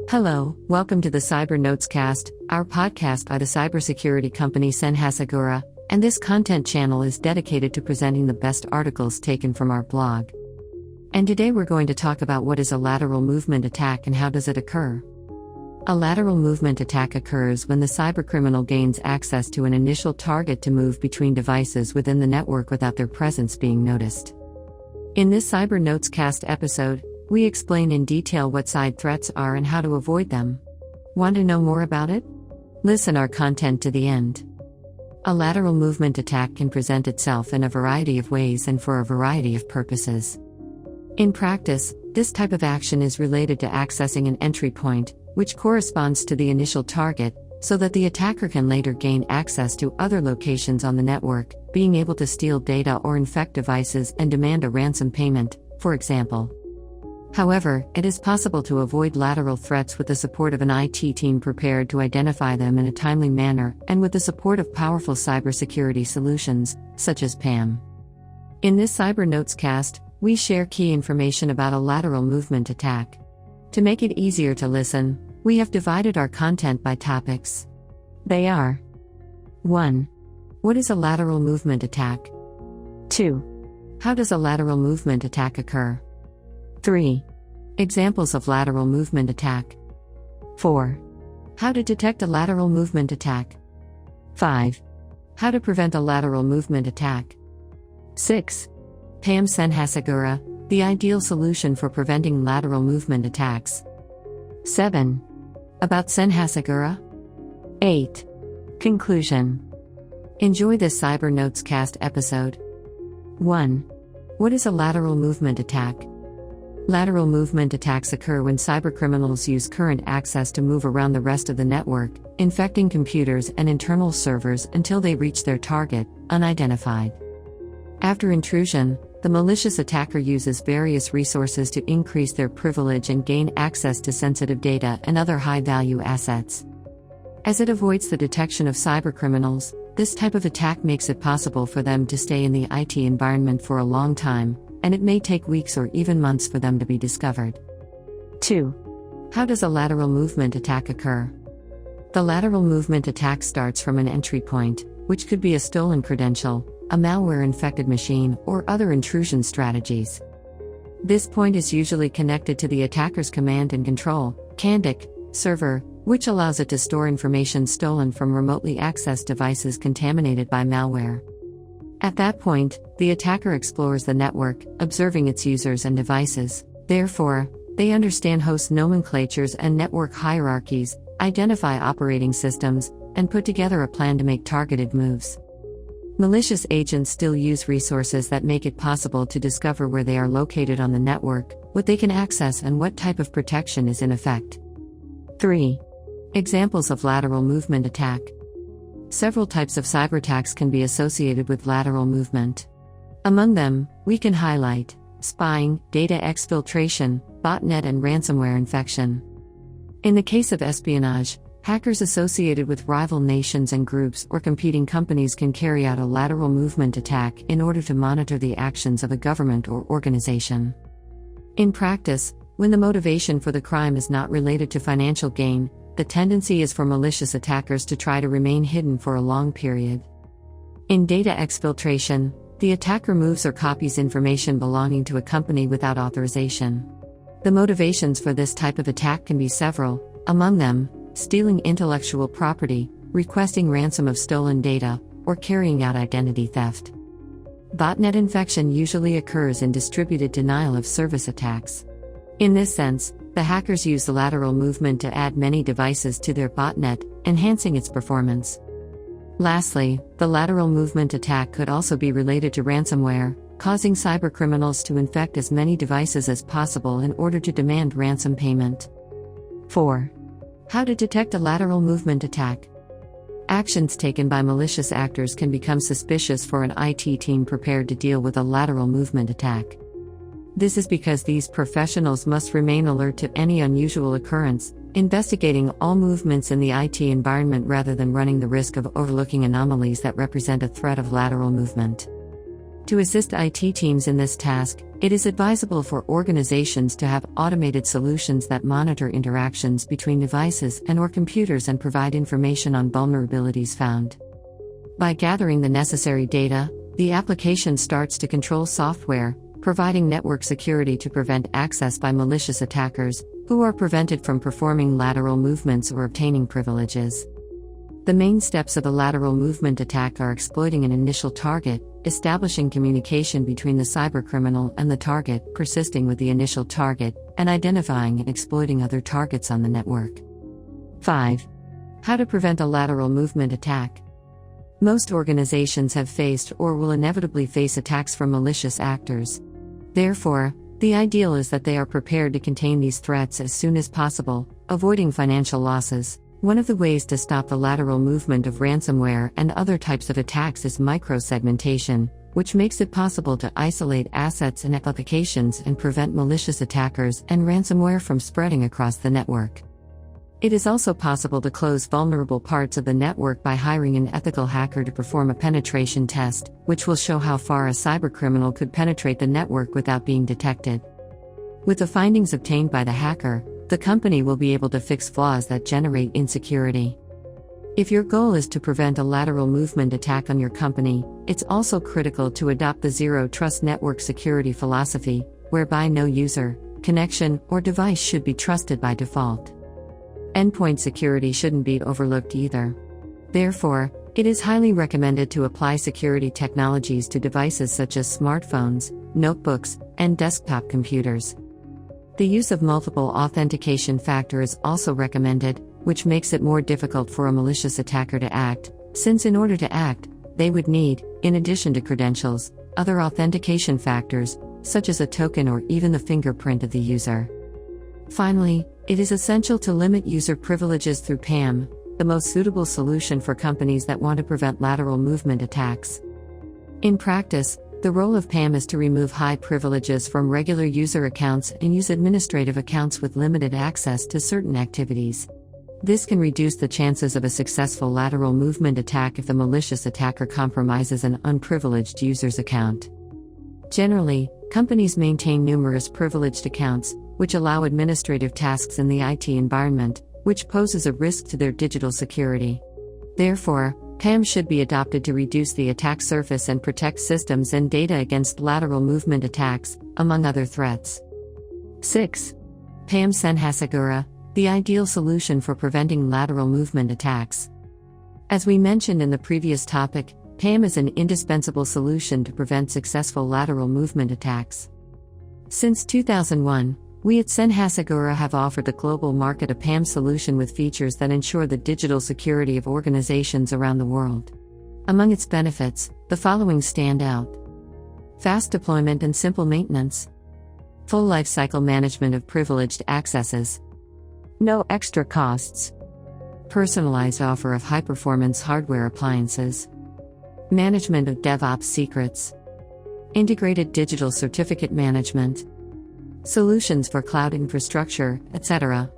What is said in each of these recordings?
Hello, welcome to the Cyber Notes Cast, our podcast by the cybersecurity company Hasegura, and this content channel is dedicated to presenting the best articles taken from our blog. And today we're going to talk about what is a lateral movement attack and how does it occur. A lateral movement attack occurs when the cybercriminal gains access to an initial target to move between devices within the network without their presence being noticed. In this Cyber Notes Cast episode, we explain in detail what side threats are and how to avoid them. Want to know more about it? Listen our content to the end. A lateral movement attack can present itself in a variety of ways and for a variety of purposes. In practice, this type of action is related to accessing an entry point, which corresponds to the initial target, so that the attacker can later gain access to other locations on the network, being able to steal data or infect devices and demand a ransom payment, for example. However, it is possible to avoid lateral threats with the support of an IT team prepared to identify them in a timely manner and with the support of powerful cybersecurity solutions, such as PAM. In this Cyber Notes Cast, we share key information about a lateral movement attack. To make it easier to listen, we have divided our content by topics. They are: 1. What is a lateral movement attack? 2. How does a lateral movement attack occur? 3. Examples of lateral movement attack. 4. How to detect a lateral movement attack. 5. How to prevent a lateral movement attack. 6. PAM Hasegura, the ideal solution for preventing lateral movement attacks. 7. About Hasegura. 8. Conclusion. Enjoy this Cyber Notes Cast episode. 1. What is a lateral movement attack? Lateral movement attacks occur when cybercriminals use current access to move around the rest of the network, infecting computers and internal servers until they reach their target, unidentified. After intrusion, the malicious attacker uses various resources to increase their privilege and gain access to sensitive data and other high-value assets. As it avoids the detection of cybercriminals, this type of attack makes it possible for them to stay in the IT environment for a long time, and it may take weeks or even months for them to be discovered. 2. How does a lateral movement attack occur? The lateral movement attack starts from an entry point, which could be a stolen credential, a malware-infected machine, or other intrusion strategies. This point is usually connected to the attacker's command and control (CANDIC) server, which allows it to store information stolen from remotely accessed devices contaminated by malware. At that point, the attacker explores the network, observing its users and devices. Therefore, they understand host nomenclatures and network hierarchies, identify operating systems, and put together a plan to make targeted moves. Malicious agents still use resources that make it possible to discover where they are located on the network, what they can access, and what type of protection is in effect. 3. Examples of lateral movement attack. Several types of cyberattacks can be associated with lateral movement. Among them, we can highlight spying, data exfiltration, botnet, and ransomware infection. In the case of espionage, hackers associated with rival nations and groups or competing companies can carry out a lateral movement attack in order to monitor the actions of a government or organization. In practice, when the motivation for the crime is not related to financial gain, the tendency is for malicious attackers to try to remain hidden for a long period. In data exfiltration, the attacker moves or copies information belonging to a company without authorization. The motivations for this type of attack can be several, among them, stealing intellectual property, requesting ransom of stolen data, or carrying out identity theft. Botnet infection usually occurs in distributed denial of service attacks. In this sense, the hackers use the lateral movement to add many devices to their botnet, enhancing its performance. Lastly, the lateral movement attack could also be related to ransomware, causing cybercriminals to infect as many devices as possible in order to demand ransom payment. 4. How to detect a lateral movement attack. Actions taken by malicious actors can become suspicious for an IT team prepared to deal with a lateral movement attack. This is because these professionals must remain alert to any unusual occurrence, investigating all movements in the IT environment rather than running the risk of overlooking anomalies that represent a threat of lateral movement. To assist IT teams in this task, it is advisable for organizations to have automated solutions that monitor interactions between devices and/or computers and provide information on vulnerabilities found. By gathering the necessary data, the application starts to control software, providing network security to prevent access by malicious attackers, who are prevented from performing lateral movements or obtaining privileges. The main steps of a lateral movement attack are exploiting an initial target, establishing communication between the cybercriminal and the target, persisting with the initial target, and identifying and exploiting other targets on the network. 5. How to prevent a lateral movement attack. Most organizations have faced or will inevitably face attacks from malicious actors. Therefore, the ideal is that they are prepared to contain these threats as soon as possible, avoiding financial losses. One of the ways to stop the lateral movement of ransomware and other types of attacks is microsegmentation, which makes it possible to isolate assets and applications and prevent malicious attackers and ransomware from spreading across the network. It is also possible to close vulnerable parts of the network by hiring an ethical hacker to perform a penetration test, which will show how far a cybercriminal could penetrate the network without being detected. With the findings obtained by the hacker, the company will be able to fix flaws that generate insecurity. If your goal is to prevent a lateral movement attack on your company, it's also critical to adopt the Zero Trust network security philosophy, whereby no user, connection, or device should be trusted by default. Endpoint security shouldn't be overlooked either. Therefore, it is highly recommended to apply security technologies to devices such as smartphones, notebooks, and desktop computers. The use of multiple authentication factors is also recommended, which makes it more difficult for a malicious attacker to act, since in order to act, they would need, in addition to credentials, other authentication factors, such as a token or even the fingerprint of the user. Finally, it is essential to limit user privileges through PAM, the most suitable solution for companies that want to prevent lateral movement attacks. In practice, the role of PAM is to remove high privileges from regular user accounts and use administrative accounts with limited access to certain activities. This can reduce the chances of a successful lateral movement attack if the malicious attacker compromises an unprivileged user's account. Generally, companies maintain numerous privileged accounts, which allow administrative tasks in the IT environment, which poses a risk to their digital security. Therefore, PAM should be adopted to reduce the attack surface and protect systems and data against lateral movement attacks, among other threats. 6. PAM Senhasegura, the ideal solution for preventing lateral movement attacks. As we mentioned in the previous topic, PAM is an indispensable solution to prevent successful lateral movement attacks. Since 2001, we at Senhasegura have offered the global market a PAM solution with features that ensure the digital security of organizations around the world. Among its benefits, the following stand out: fast deployment and simple maintenance, full lifecycle management of privileged accesses, no extra costs, personalized offer of high-performance hardware appliances, management of DevOps secrets, integrated digital certificate management, solutions for cloud infrastructure, etc.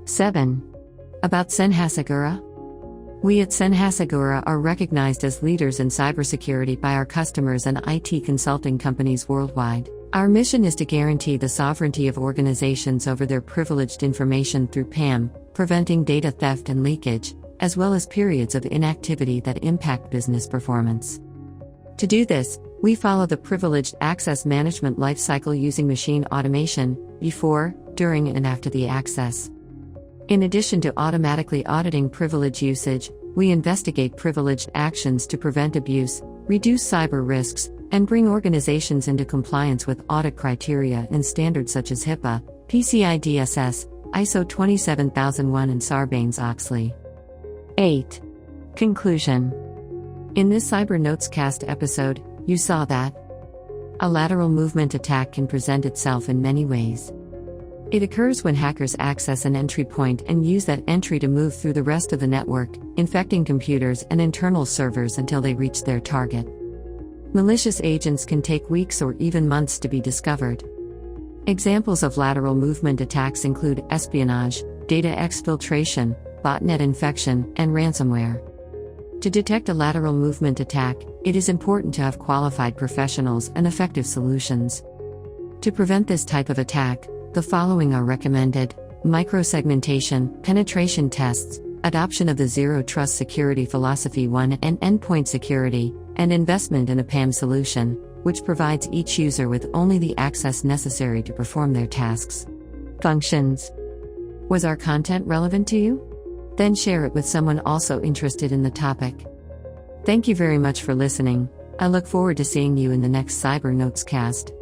7. About Senhasegura. We at Senhasegura are recognized as leaders in cybersecurity by our customers and IT consulting companies worldwide. Our mission is to guarantee the sovereignty of organizations over their privileged information through PAM, preventing data theft and leakage, as well as periods of inactivity that impact business performance. To do this, we follow the privileged access management lifecycle using machine automation, before, during, and after the access. In addition to automatically auditing privilege usage, we investigate privileged actions to prevent abuse, reduce cyber risks, and bring organizations into compliance with audit criteria and standards such as HIPAA, PCI DSS, ISO 27001, and Sarbanes-Oxley. 8. Conclusion. In this Cyber Notes Cast episode, you saw that a lateral movement attack can present itself in many ways. It occurs when hackers access an entry point and use that entry to move through the rest of the network, infecting computers and internal servers until they reach their target. Malicious agents can take weeks or even months to be discovered. Examples of lateral movement attacks include espionage, data exfiltration, botnet infection, and ransomware. To detect a lateral movement attack, it is important to have qualified professionals and effective solutions. To prevent this type of attack, the following are recommended: microsegmentation, penetration tests, adoption of the Zero Trust Security Philosophy 1 and endpoint security, and investment in a PAM solution, which provides each user with only the access necessary to perform their tasks. Functions. Was our content relevant to you? Then share it with someone also interested in the topic. Thank you very much for listening. I look forward to seeing you in the next Cyber Notes cast.